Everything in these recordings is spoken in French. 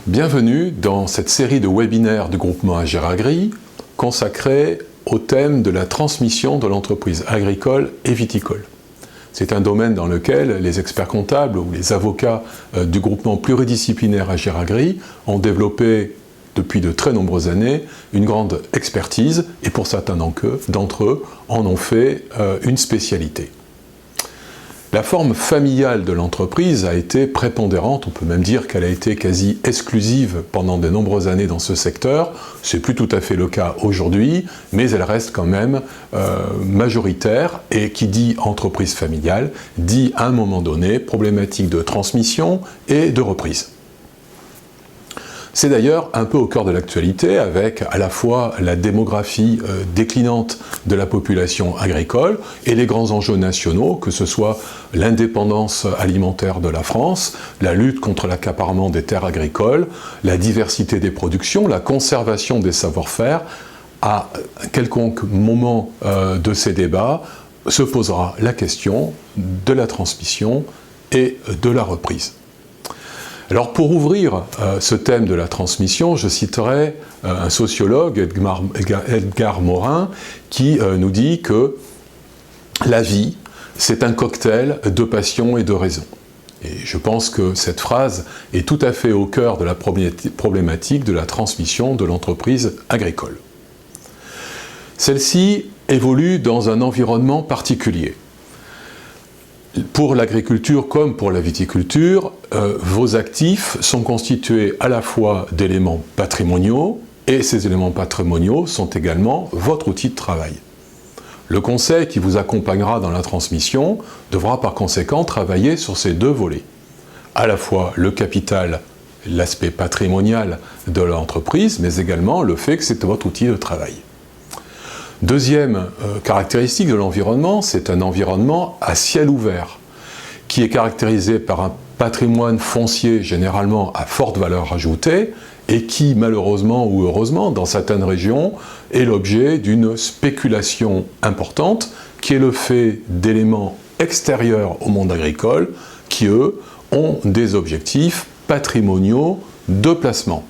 Bienvenue dans cette série de webinaires du groupement Agiragri consacrée au thème de la transmission de l'entreprise agricole et viticole. C'est un domaine dans lequel les experts comptables ou les avocats du groupement pluridisciplinaire Agiragri ont développé depuis de très nombreuses années une grande expertise et pour certains d'entre eux en ont fait une spécialité. La forme familiale de l'entreprise a été prépondérante, on peut même dire qu'elle a été quasi exclusive pendant de nombreuses années dans ce secteur. C'est plus tout à fait le cas aujourd'hui, mais elle reste quand même majoritaire et qui dit entreprise familiale, dit à un moment donné problématique de transmission et de reprise. C'est d'ailleurs un peu au cœur de l'actualité avec à la fois la démographie déclinante de la population agricole et les grands enjeux nationaux, que ce soit l'indépendance alimentaire de la France, la lutte contre l'accaparement des terres agricoles, la diversité des productions, la conservation des savoir-faire. À quelconque moment de ces débats se posera la question de la transmission et de la reprise. Alors pour ouvrir ce thème de la transmission, je citerai un sociologue, Edgar Morin, qui nous dit que la vie, c'est un cocktail de passion et de raison. Et je pense que cette phrase est tout à fait au cœur de la problématique de la transmission de l'entreprise agricole. Celle-ci évolue dans un environnement particulier. Pour l'agriculture comme pour la viticulture, vos actifs sont constitués à la fois d'éléments patrimoniaux et ces éléments patrimoniaux sont également votre outil de travail. Le conseil qui vous accompagnera dans la transmission devra par conséquent travailler sur ces deux volets. À la fois le capital, l'aspect patrimonial de l'entreprise, mais également le fait que c'est votre outil de travail. Deuxième caractéristique de l'environnement, c'est un environnement à ciel ouvert, qui est caractérisé par un patrimoine foncier généralement à forte valeur ajoutée, et qui, malheureusement ou heureusement, dans certaines régions, est l'objet d'une spéculation importante, qui est le fait d'éléments extérieurs au monde agricole, qui, eux, ont des objectifs patrimoniaux de placement.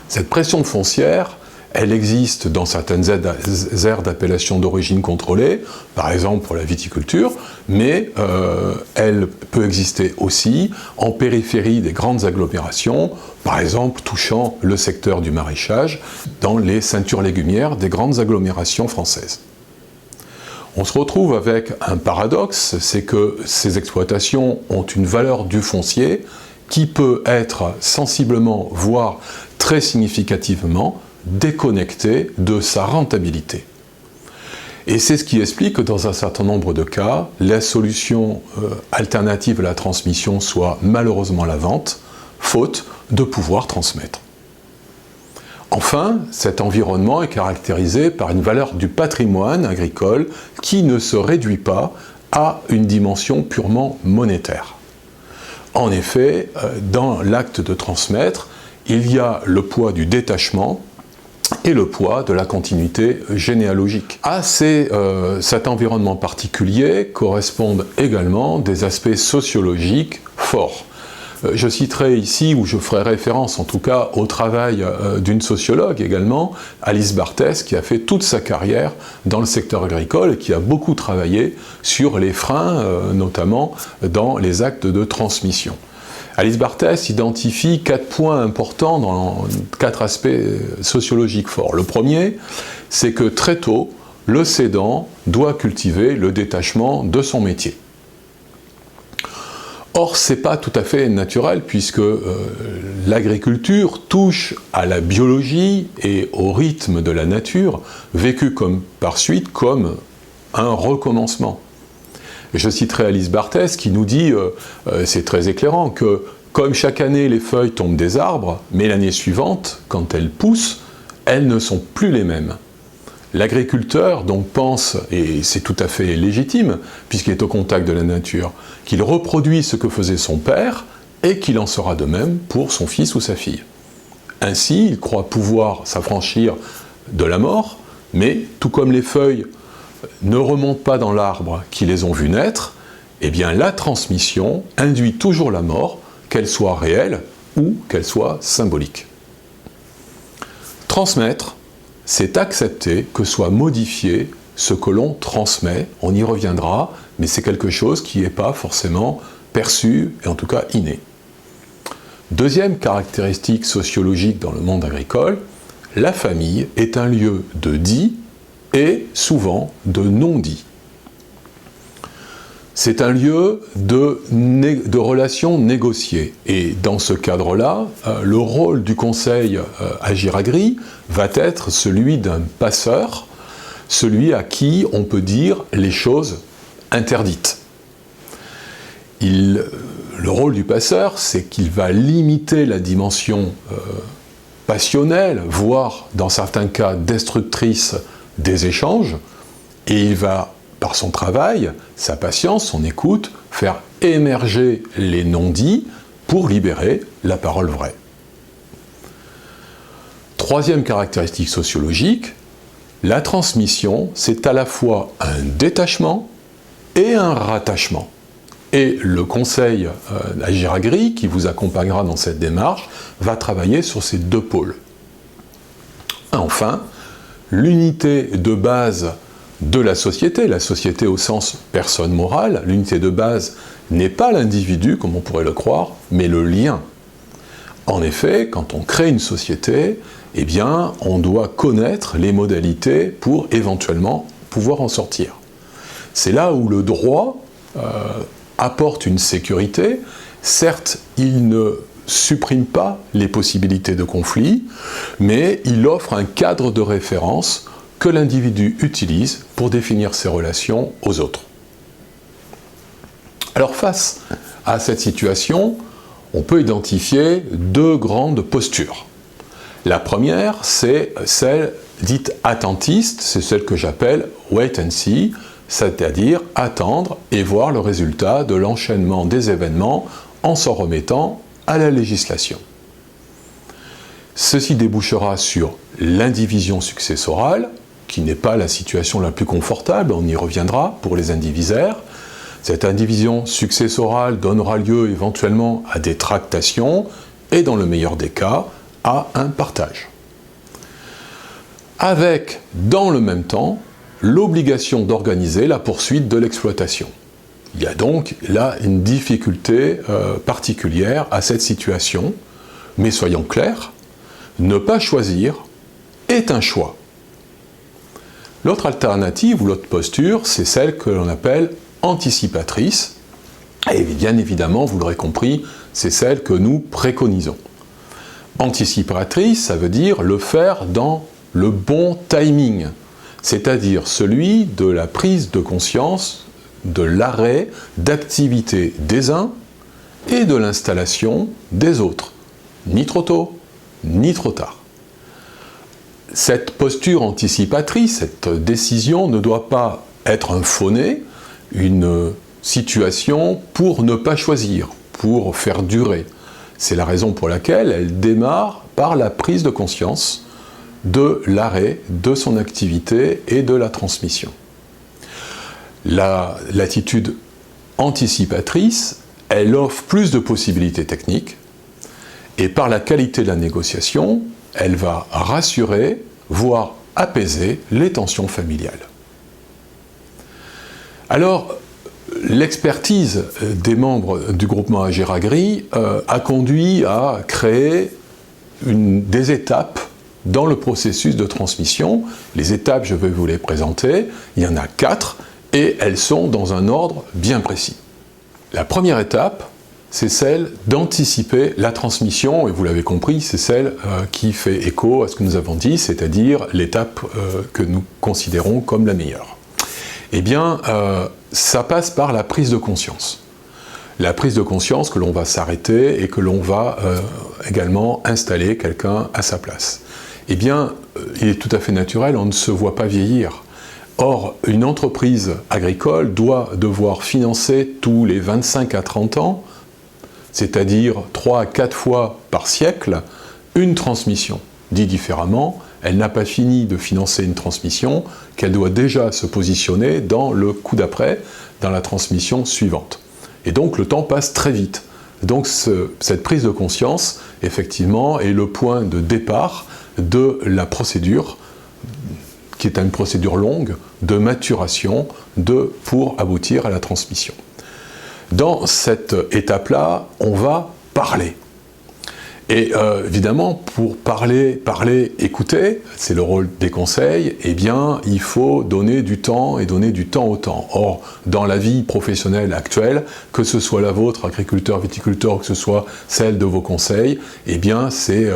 Cette pression foncière, elle existe dans certaines aires d'appellation d'origine contrôlée, par exemple pour la viticulture, mais elle peut exister aussi en périphérie des grandes agglomérations, par exemple touchant le secteur du maraîchage, dans les ceintures légumières des grandes agglomérations françaises. On se retrouve avec un paradoxe, c'est que ces exploitations ont une valeur du foncier qui peut être sensiblement, voire très significativement, déconnecté de sa rentabilité. Et c'est ce qui explique que dans un certain nombre de cas, la solution alternative à la transmission soit malheureusement la vente, faute de pouvoir transmettre. Enfin, cet environnement est caractérisé par une valeur du patrimoine agricole qui ne se réduit pas à une dimension purement monétaire. En effet, dans l'acte de transmettre, il y a le poids du détachement et le poids de la continuité généalogique. À cet environnement particulier correspondent également des aspects sociologiques forts. Je citerai ici, ou je ferai référence en tout cas, au travail d'une sociologue également, Alice Barthès, qui a fait toute sa carrière dans le secteur agricole et qui a beaucoup travaillé sur les freins, notamment dans les actes de transmission. Alice Barthès identifie 4 points importants dans 4 aspects sociologiques forts. Le premier, c'est que très tôt, le cédant doit cultiver le détachement de son métier. Or, ce n'est pas tout à fait naturel puisque l'agriculture touche à la biologie et au rythme de la nature, vécu par suite comme un recommencement. Je citerai Alice Barthès qui nous dit, c'est très éclairant, que comme chaque année les feuilles tombent des arbres, mais l'année suivante, quand elles poussent, elles ne sont plus les mêmes. L'agriculteur donc pense, et c'est tout à fait légitime, puisqu'il est au contact de la nature, qu'il reproduit ce que faisait son père, et qu'il en sera de même pour son fils ou sa fille. Ainsi, il croit pouvoir s'affranchir de la mort, mais tout comme les feuilles ne remontent pas dans l'arbre qui les ont vus naître, eh bien la transmission induit toujours la mort, qu'elle soit réelle ou qu'elle soit symbolique. Transmettre, c'est accepter que soit modifié ce que l'on transmet. On y reviendra, mais c'est quelque chose qui n'est pas forcément perçu, et en tout cas inné. Deuxième caractéristique sociologique dans le monde agricole, la famille est un lieu de dit et souvent de non-dit. C'est un lieu de relations négociées. Et dans ce cadre-là, le rôle du conseil Agiragri va être celui d'un passeur, celui à qui on peut dire les choses interdites. Le rôle du passeur, c'est qu'il va limiter la dimension passionnelle, voire dans certains cas destructrice des échanges, et il va, par son travail, sa patience, son écoute, faire émerger les non-dits pour libérer la parole vraie. Troisième caractéristique sociologique, la transmission, c'est à la fois un détachement et un rattachement. Et le conseil Agiragri, qui vous accompagnera dans cette démarche, va travailler sur ces deux pôles. Enfin, l'unité de base de la société au sens personne morale, l'unité de base n'est pas l'individu, comme on pourrait le croire, mais le lien. En effet, quand on crée une société, eh bien, on doit connaître les modalités pour éventuellement pouvoir en sortir. C'est là où le droit apporte une sécurité. Certes, il ne supprime pas les possibilités de conflit, mais il offre un cadre de référence que l'individu utilise pour définir ses relations aux autres. Alors face à cette situation, on peut identifier deux grandes postures. La première, c'est celle dite attentiste, c'est celle que j'appelle wait and see, c'est-à-dire attendre et voir le résultat de l'enchaînement des événements en s'en remettant à la législation. Ceci débouchera sur l'indivision successorale, qui n'est pas la situation la plus confortable, on y reviendra pour les indivisaires. Cette indivision successorale donnera lieu éventuellement à des tractations et, dans le meilleur des cas, à un partage. Avec, dans le même temps, l'obligation d'organiser la poursuite de l'exploitation. Il y a donc là une difficulté particulière à cette situation, mais soyons clairs, ne pas choisir est un choix. L'autre alternative ou l'autre posture, c'est celle que l'on appelle anticipatrice, et bien évidemment, vous l'aurez compris, c'est celle que nous préconisons. Anticipatrice, ça veut dire le faire dans le bon timing, c'est-à-dire celui de la prise de conscience de l'arrêt d'activité des uns et de l'installation des autres, ni trop tôt, ni trop tard. Cette posture anticipatrice, cette décision ne doit pas être un faux-nez, une situation pour ne pas choisir, pour faire durer. C'est la raison pour laquelle elle démarre par la prise de conscience de l'arrêt de son activité et de la transmission. L'attitude anticipatrice, elle offre plus de possibilités techniques et par la qualité de la négociation, elle va rassurer, voire apaiser les tensions familiales. Alors, l'expertise des membres du groupement Agiragri a conduit à créer des étapes dans le processus de transmission. Les étapes, je vais vous les présenter. Il y en a 4 et elles sont dans un ordre bien précis. La première étape, c'est celle d'anticiper la transmission, et vous l'avez compris, c'est celle qui fait écho à ce que nous avons dit, c'est-à-dire l'étape que nous considérons comme la meilleure. Eh bien, ça passe par la prise de conscience. La prise de conscience que l'on va s'arrêter et que l'on va également installer quelqu'un à sa place. Eh bien, il est tout à fait naturel, on ne se voit pas vieillir. Or, une entreprise agricole doit devoir financer tous les 25 à 30 ans, c'est-à-dire 3 à 4 fois par siècle, une transmission. Dit différemment, elle n'a pas fini de financer une transmission qu'elle doit déjà se positionner dans le coup d'après, dans la transmission suivante. Et donc le temps passe très vite. Donc cette prise de conscience, effectivement, est le point de départ de la procédure, qui est une procédure longue, de maturation, pour aboutir à la transmission. Dans cette étape-là, on va parler. Et évidemment, pour parler, écouter, c'est le rôle des conseils, eh bien, il faut donner du temps et donner du temps au temps. Or, dans la vie professionnelle actuelle, que ce soit la vôtre, agriculteur, viticulteur, que ce soit celle de vos conseils, eh bien, c'est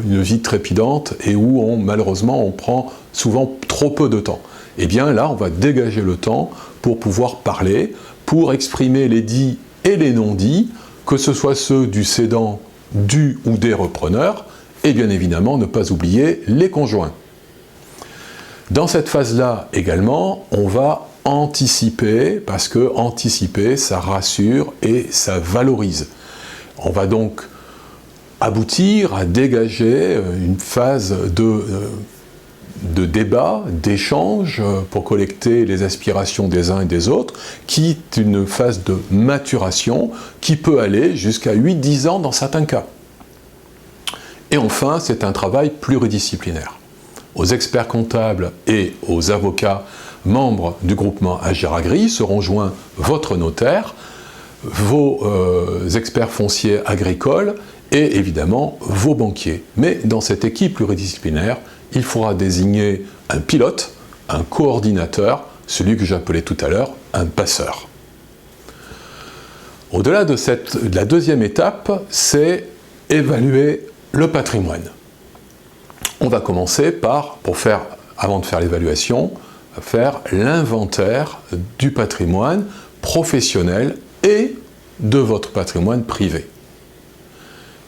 une vie trépidante et où, malheureusement, on prend souvent trop peu de temps. Eh bien, là, on va dégager le temps pour pouvoir parler, pour exprimer les dits et les non-dits, que ce soit ceux du cédant, du ou des repreneurs, et bien évidemment ne pas oublier les conjoints. Dans cette phase-là également, on va anticiper, parce que anticiper, ça rassure et ça valorise. On va donc aboutir à dégager une phase de débat, d'échange, pour collecter les aspirations des uns et des autres, qui est une phase de maturation qui peut aller jusqu'à 8-10 ans dans certains cas. Et enfin, c'est un travail pluridisciplinaire. Aux experts comptables et aux avocats membres du groupement Agir Agri seront joints votre notaire, vos experts fonciers agricoles et évidemment vos banquiers. Mais dans cette équipe pluridisciplinaire, il faudra désigner un pilote, un coordinateur, celui que j'appelais tout à l'heure un passeur. Au-delà de la deuxième étape, c'est évaluer le patrimoine. On va commencer par, avant de faire l'évaluation, faire l'inventaire du patrimoine professionnel et de votre patrimoine privé.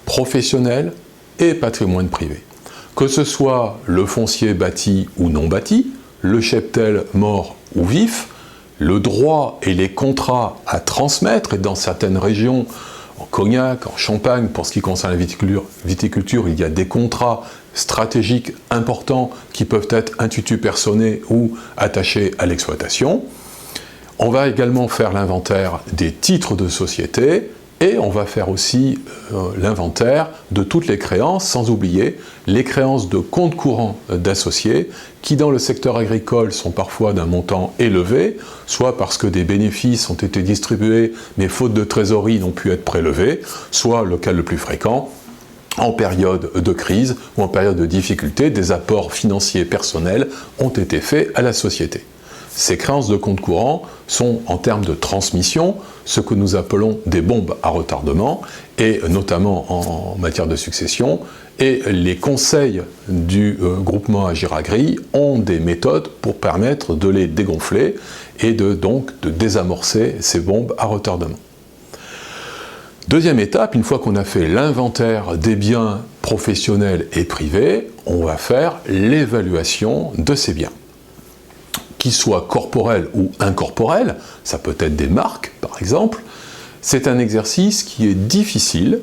Professionnel et patrimoine privé. Que ce soit le foncier bâti ou non bâti, le cheptel mort ou vif, le droit et les contrats à transmettre, et dans certaines régions, en Cognac, en Champagne, pour ce qui concerne la viticulture, il y a des contrats stratégiques importants qui peuvent être instituts personnés ou attachés à l'exploitation. On va également faire l'inventaire des titres de société, et on va faire aussi l'inventaire de toutes les créances, sans oublier les créances de compte courant d'associés, qui dans le secteur agricole sont parfois d'un montant élevé, soit parce que des bénéfices ont été distribués, mais faute de trésorerie n'ont pu être prélevés, soit, le cas le plus fréquent, en période de crise ou en période de difficulté, des apports financiers personnels ont été faits à la société. Ces créances de compte courant sont, en termes de transmission, ce que nous appelons des bombes à retardement, et notamment en matière de succession, et les conseils du groupement Agir Agri ont des méthodes pour permettre de les dégonfler et donc de désamorcer ces bombes à retardement. Deuxième étape, une fois qu'on a fait l'inventaire des biens professionnels et privés, on va faire l'évaluation de ces biens. Qu'ils soient corporels ou incorporels, ça peut être des marques par exemple, c'est un exercice qui est difficile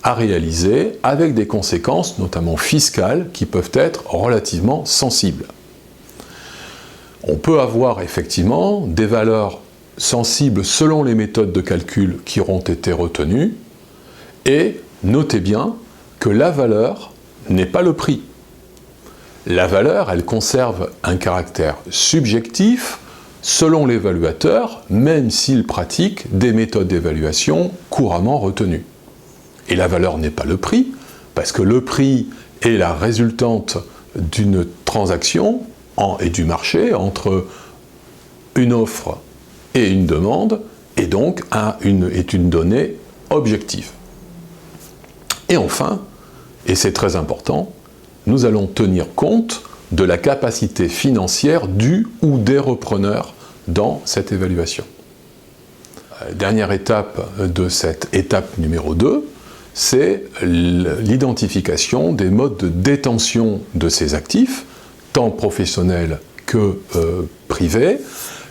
à réaliser avec des conséquences notamment fiscales qui peuvent être relativement sensibles. On peut avoir effectivement des valeurs sensibles selon les méthodes de calcul qui auront été retenues, et notez bien que la valeur n'est pas le prix. La valeur, elle conserve un caractère subjectif selon l'évaluateur, même s'il pratique des méthodes d'évaluation couramment retenues. Et la valeur n'est pas le prix, parce que le prix est la résultante d'une transaction et du marché entre une offre et une demande, et donc est une donnée objective. Et enfin, et c'est très important, nous allons tenir compte de la capacité financière du ou des repreneurs dans cette évaluation. Dernière étape de cette étape numéro 2, c'est l'identification des modes de détention de ces actifs, tant professionnels que privés,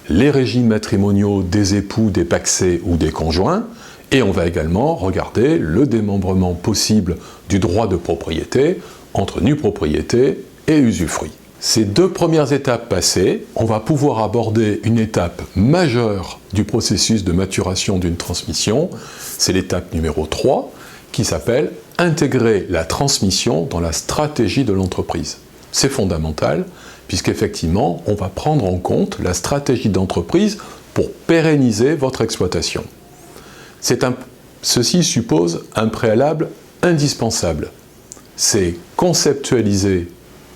les régimes matrimoniaux des époux, des pacsés ou des conjoints, et on va également regarder le démembrement possible du droit de propriété entre nue propriété et usufruit. Ces 2 premières étapes passées, on va pouvoir aborder une étape majeure du processus de maturation d'une transmission. C'est l'étape numéro 3, qui s'appelle « Intégrer la transmission dans la stratégie de l'entreprise ». C'est fondamental, puisqu'effectivement, on va prendre en compte la stratégie d'entreprise pour pérenniser votre exploitation. Ceci suppose un préalable indispensable. C'est conceptualiser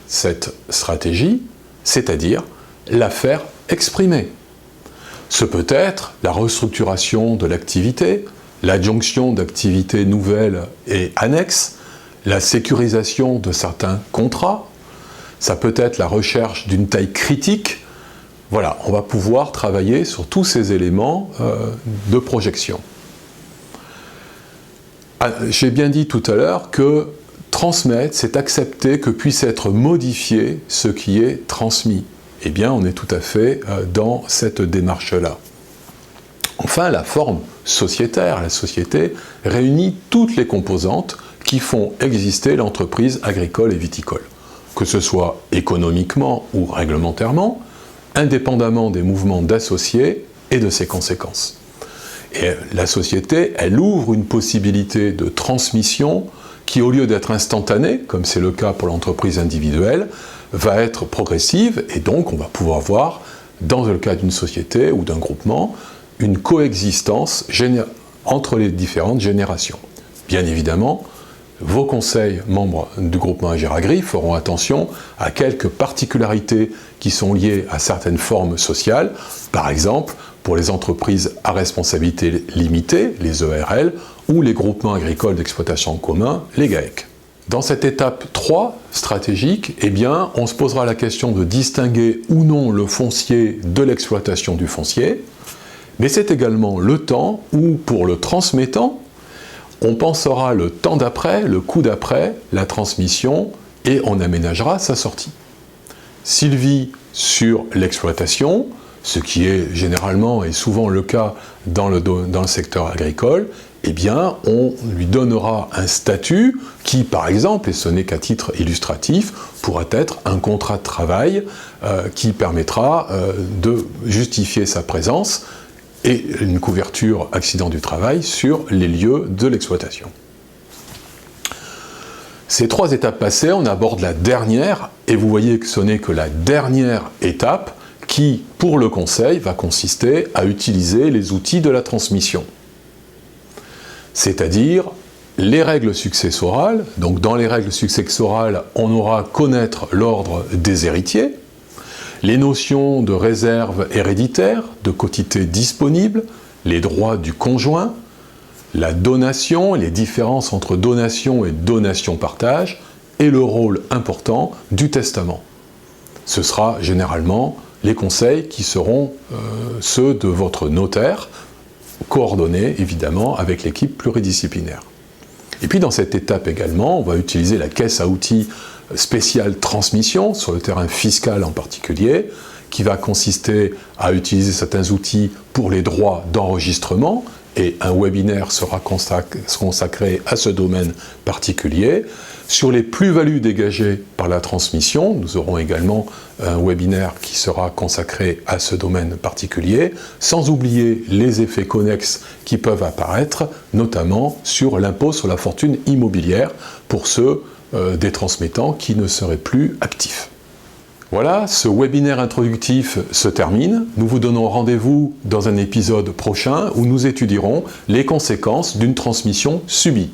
cette stratégie, c'est-à-dire la faire exprimer. Ce peut être la restructuration de l'activité, l'adjonction d'activités nouvelles et annexes, la sécurisation de certains contrats, ça peut être la recherche d'une taille critique. Voilà, on va pouvoir travailler sur tous ces éléments de projection. J'ai bien dit tout à l'heure que transmettre, c'est accepter que puisse être modifié ce qui est transmis. Eh bien, on est tout à fait dans cette démarche-là. Enfin, la forme sociétaire, la société, réunit toutes les composantes qui font exister l'entreprise agricole et viticole, que ce soit économiquement ou réglementairement, indépendamment des mouvements d'associés et de ses conséquences. Et la société, elle ouvre une possibilité de transmission qui, au lieu d'être instantanée, comme c'est le cas pour l'entreprise individuelle, va être progressive, et donc on va pouvoir voir, dans le cas d'une société ou d'un groupement, une coexistence entre les différentes générations. Bien évidemment, vos conseils membres du groupement Agiragri feront attention à quelques particularités qui sont liées à certaines formes sociales, par exemple pour les entreprises à responsabilité limitée, les EARL, ou les groupements agricoles d'exploitation en commun, les GAEC. Dans cette étape 3 stratégique, eh bien, on se posera la question de distinguer ou non le foncier de l'exploitation du foncier, mais c'est également le temps où, pour le transmettant, on pensera le temps d'après, le coup d'après, la transmission, et on aménagera sa sortie. S'il vit sur l'exploitation, ce qui est généralement et souvent le cas dans le secteur agricole, eh bien, on lui donnera un statut qui, par exemple, et ce n'est qu'à titre illustratif, pourra être un contrat de travail qui permettra de justifier sa présence et une couverture accident du travail sur les lieux de l'exploitation. Ces 3 étapes passées, on aborde la dernière, et vous voyez que ce n'est que la dernière étape qui, pour le conseil, va consister à utiliser les outils de la transmission. C'est-à-dire les règles successorales. Donc dans les règles successorales, on aura connaître l'ordre des héritiers, les notions de réserve héréditaire, de quotité disponible, les droits du conjoint, la donation, les différences entre donation et donation-partage, et le rôle important du testament. Ce sera généralement les conseils qui seront ceux de votre notaire, coordonnés évidemment avec l'équipe pluridisciplinaire. Et puis dans cette étape également, on va utiliser la caisse à outils spéciale transmission, sur le terrain fiscal en particulier, qui va consister à utiliser certains outils pour les droits d'enregistrement, et un webinaire sera consacré à ce domaine particulier. Sur les plus-values dégagées par la transmission, nous aurons également un webinaire qui sera consacré à ce domaine particulier, sans oublier les effets connexes qui peuvent apparaître, notamment sur l'impôt sur la fortune immobilière, pour ceux des transmettants qui ne seraient plus actifs. Voilà, ce webinaire introductif se termine. Nous vous donnons rendez-vous dans un épisode prochain où nous étudierons les conséquences d'une transmission subie.